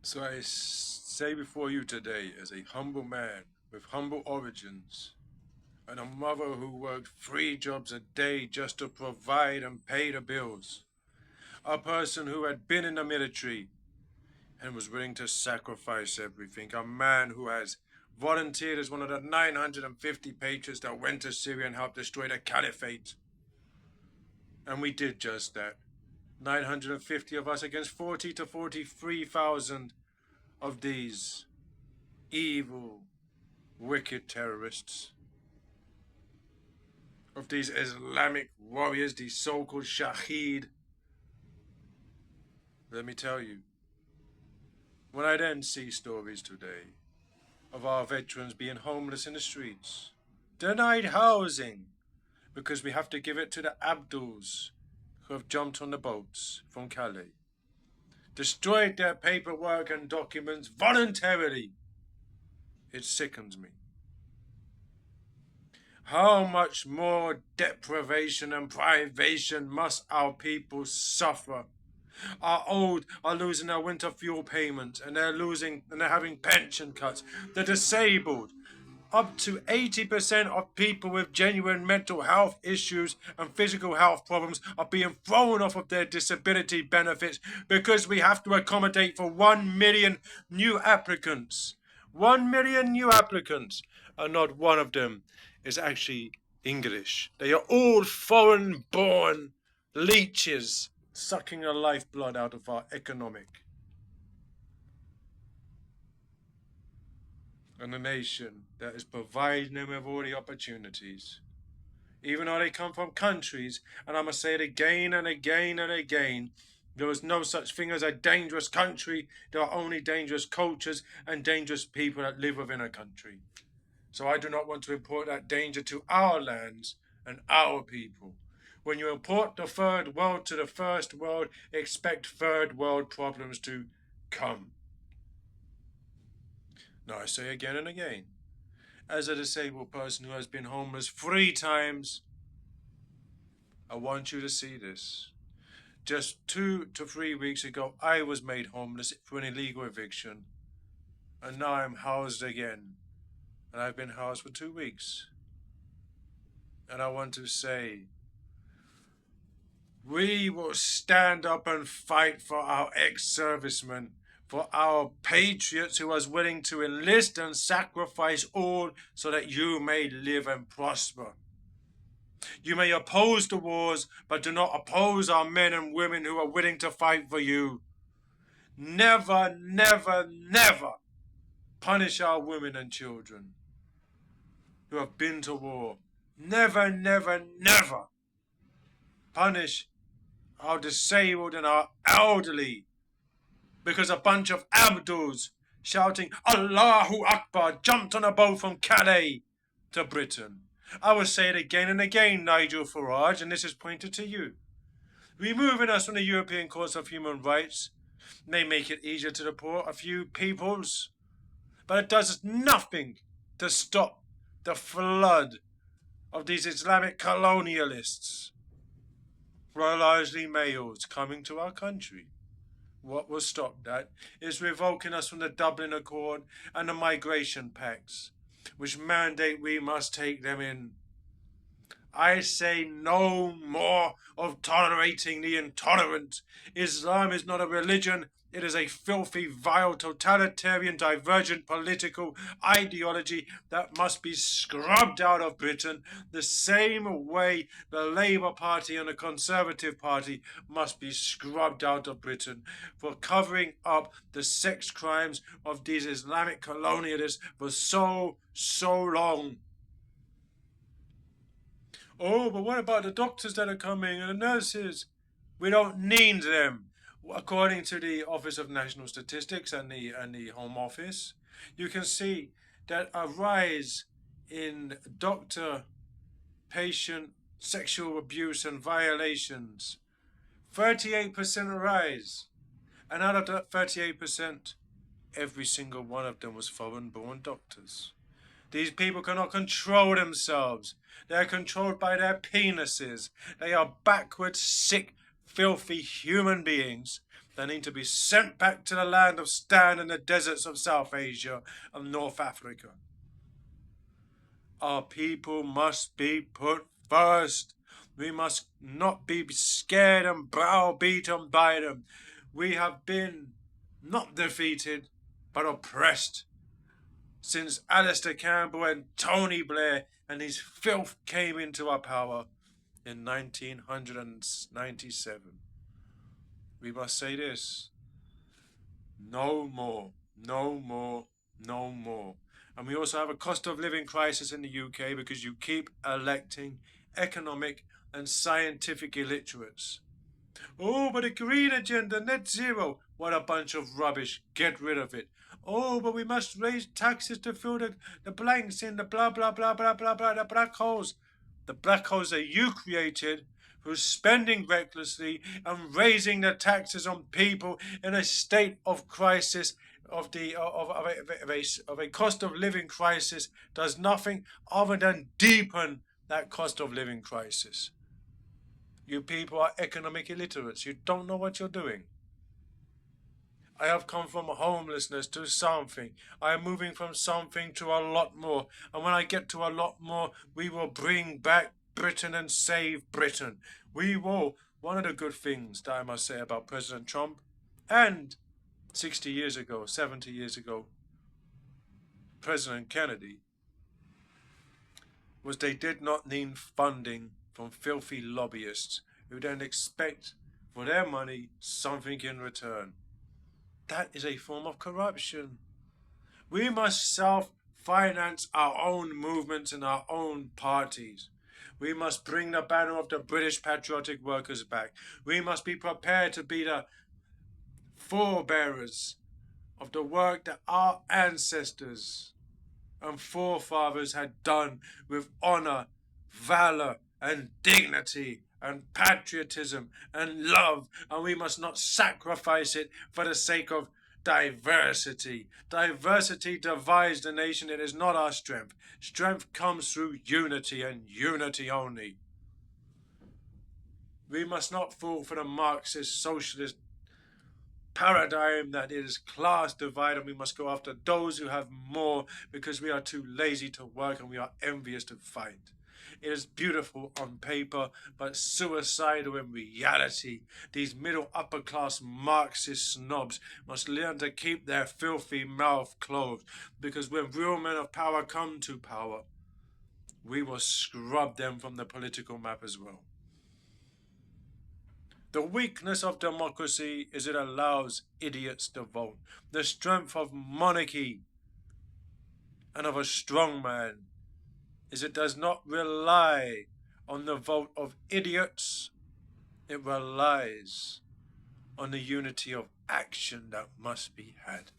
So I say before you today, as a humble man with humble origins, and a mother who worked 3 jobs a day just to provide and pay the bills, a person who had been in the military and was willing to sacrifice everything, a man who has volunteered as one of the 950 patriots that went to Syria and helped destroy the caliphate. And we did just that. 950 of us against 40 to 43,000 of these evil, wicked terrorists, of these Islamic warriors, these so-called Shaheed. Let me tell you, when I then see stories today of our veterans being homeless in the streets, denied housing, because we have to give it to the Abduls who have jumped on the boats from Calais, destroyed their paperwork and documents voluntarily, it sickens me. How much more deprivation and privation must our people suffer? Our old are losing their winter fuel payments, and they're having pension cuts. The disabled, up to 80% of people with genuine mental health issues and physical health problems are being thrown off of their disability benefits because we have to accommodate for 1 million new applicants. 1 million new applicants, and not one of them is actually English. They are all foreign born leeches sucking the lifeblood out of our economic. And a nation that is providing them with all the opportunities, even though they come from countries, and I must say it again and again and again, there is no such thing as a dangerous country. There are only dangerous cultures and dangerous people that live within a country. So I do not want to import that danger to our lands and our people. When you import the third world to the first world, expect third world problems to come. Now I say again and again, as a disabled person who has been homeless 3 times, I want you to see this. Just 2 to 3 weeks ago, I was made homeless for an illegal eviction, and now I'm housed again, and I've been housed for 2 weeks. And I want to say, we will stand up and fight for our ex-servicemen, for our patriots who was willing to enlist and sacrifice all so that you may live and prosper. You may oppose the wars, but do not oppose our men and women who are willing to fight for you. Never, never, never punish our women and children who have been to war. Never, never, never punish our disabled and our elderly because a bunch of Abduls shouting Allahu Akbar jumped on a boat from Calais to Britain. I will say it again and again, Nigel Farage, and this is pointed to you. Removing us from the European Court of Human Rights may make it easier to deport a few peoples, but it does nothing to stop the flood of these Islamic colonialists, who are largely males, coming to our country. What will stop that is revoking us from the Dublin Accord and the migration pacts, which mandate we must take them in. I say no more of tolerating the intolerant. Islam is not a religion. It is a filthy, vile, totalitarian, divergent political ideology that must be scrubbed out of Britain the same way the Labour Party and the Conservative Party must be scrubbed out of Britain for covering up the sex crimes of these Islamic colonialists for so long. Oh, but what about the doctors that are coming and the nurses? We don't need them. According to the Office of National Statistics and the Home Office, you can see that a rise in doctor-patient sexual abuse and violations, 38% rise. And out of that 38%, every single one of them was foreign-born doctors. These people cannot control themselves. They are controlled by their penises. They are backward, sick, filthy human beings They need to be sent back to the land of Stan and the deserts of South Asia and North Africa. Our people must be put first. We must not be scared and browbeaten by them. We have been not defeated, but oppressed since Alistair Campbell and Tony Blair and his filth came into our power in 1997. We must say this: no more, no more, no more. And we also have a cost of living crisis in the UK because you keep electing economic and scientific illiterates. Oh, but a green agenda, net zero. What a bunch of rubbish. Get rid of it. Oh, but we must raise taxes to fill the blanks in the blah, blah, blah, blah, blah, blah, the black holes. The black holes that you created through spending recklessly and raising the taxes on people in a state of crisis, of a cost of living crisis, does nothing other than deepen that cost of living crisis. You people are economic illiterates. You don't know what you're doing. I have come from homelessness to something. I am moving from something to a lot more. And when I get to a lot more, we will bring back Britain and save Britain. We will. One of the good things that I must say about President Trump and 60 years ago, 70 years ago, President Kennedy, was they did not need funding from filthy lobbyists who then expect for their money something in return. That is a form of corruption. We must self-finance our own movements and our own parties. We must bring the banner of the British Patriotic Workers back. We must be prepared to be the forebearers of the work that our ancestors and forefathers had done with honor, valor, and dignity, and patriotism, and love, and we must not sacrifice it for the sake of diversity. Diversity divides the nation. It is not our strength. Strength comes through unity, and unity only. We must not fall for the Marxist, socialist paradigm that it is class divided. We must go after those who have more because we are too lazy to work and we are envious to fight. It is beautiful on paper, but suicidal in reality. These middle upper class Marxist snobs must learn to keep their filthy mouth closed, because when real men of power come to power, we will scrub them from the political map as well. The weakness of democracy is it allows idiots to vote. The strength of monarchy and of a strong man is it does not rely on the vote of idiots. It relies on the unity of action that must be had.